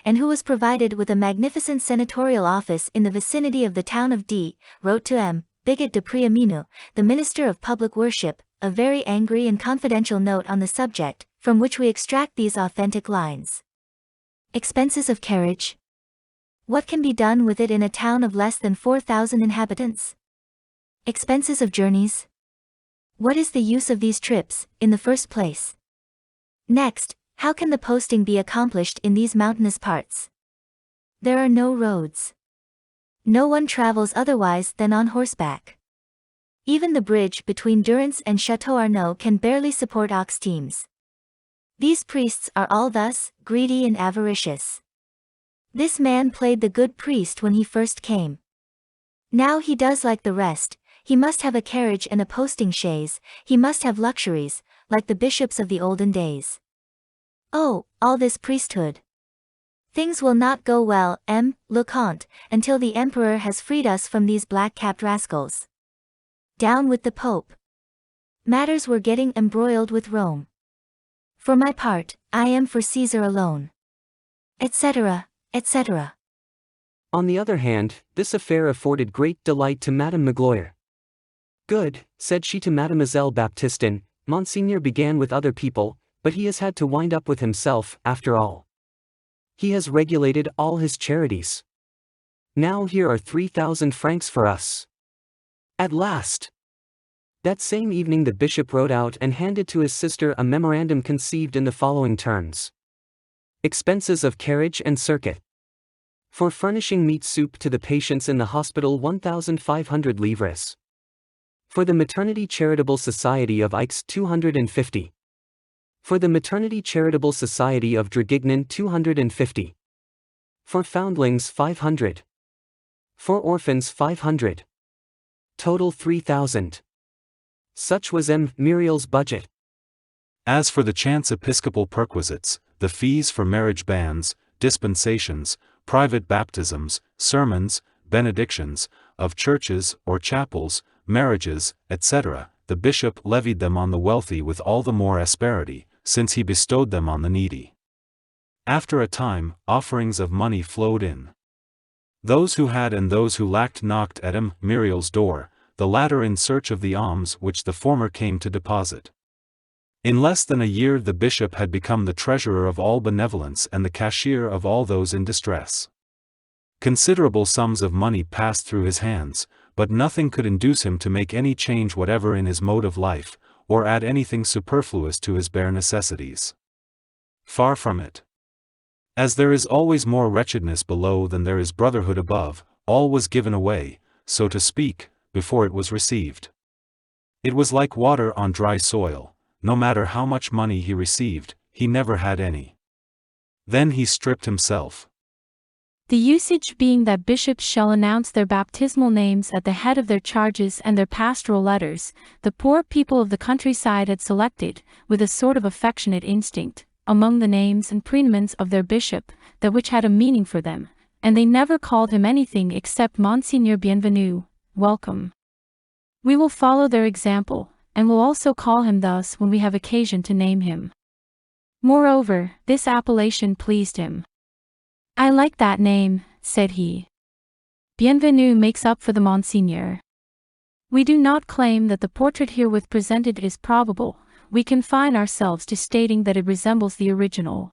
and who was provided with a magnificent senatorial office in the vicinity of the town of D, wrote to M. Bigot de Priamino, the minister of public worship, a very angry and confidential note on the subject, from which we extract these authentic lines. Expenses of carriage. What can be done with it in a town of less than 4,000 inhabitants? Expenses of journeys. What is the use of these trips, in the first place? Next, how can the posting be accomplished in these mountainous parts? There are no roads. No one travels otherwise than on horseback. Even the bridge between Durance and Château Arnoux can barely support ox teams. These priests are all thus, greedy and avaricious. This man played the good priest when he first came. Now he does like the rest, he must have a carriage and a posting chaise, he must have luxuries, like the bishops of the olden days. Oh, all this priesthood! Things will not go well, le Comte, until the Emperor has freed us from these black-capped rascals. Down with the Pope. Matters were getting embroiled with Rome. For my part, I am for Caesar alone. Etc., etc. On the other hand, this affair afforded great delight to Madame Magloire. Good, said she to Mademoiselle Baptistin, Monseigneur began with other people, but he has had to wind up with himself, after all. He has regulated all his charities. Now here are 3,000 francs for us. At last! That same evening the bishop wrote out and handed to his sister a memorandum conceived in the following terms. Expenses of carriage and circuit. For furnishing meat soup to the patients in the hospital 1,500 livres. For the Maternity Charitable Society of Aix 250. For the Maternity Charitable Society of Draguignan 250. For foundlings 500. For orphans 500. Total 3,000. Such was Myriel's budget. As for the chance episcopal perquisites, the fees for marriage bans, dispensations, private baptisms, sermons, benedictions, of churches or chapels, marriages, etc., the bishop levied them on the wealthy with all the more asperity, since he bestowed them on the needy. After a time, offerings of money flowed in. Those who had and those who lacked knocked at Myriel's door, the latter in search of the alms which the former came to deposit. In less than a year the bishop had become the treasurer of all benevolence and the cashier of all those in distress. Considerable sums of money passed through his hands, but nothing could induce him to make any change whatever in his mode of life, or add anything superfluous to his bare necessities. Far from it. As there is always more wretchedness below than there is brotherhood above, all was given away, so to speak, before it was received. It was like water on dry soil, no matter how much money he received, he never had any. Then he stripped himself. The usage being that bishops shall announce their baptismal names at the head of their charges and their pastoral letters, the poor people of the countryside had selected, with a sort of affectionate instinct, among the names and prenomens of their bishop, that which had a meaning for them, and they never called him anything except Monseigneur Bienvenu, welcome. We will follow their example, and will also call him thus when we have occasion to name him. Moreover, this appellation pleased him. I like that name, said he. Bienvenu makes up for the Monseigneur. We do not claim that the portrait herewith presented is probable, we confine ourselves to stating that it resembles the original.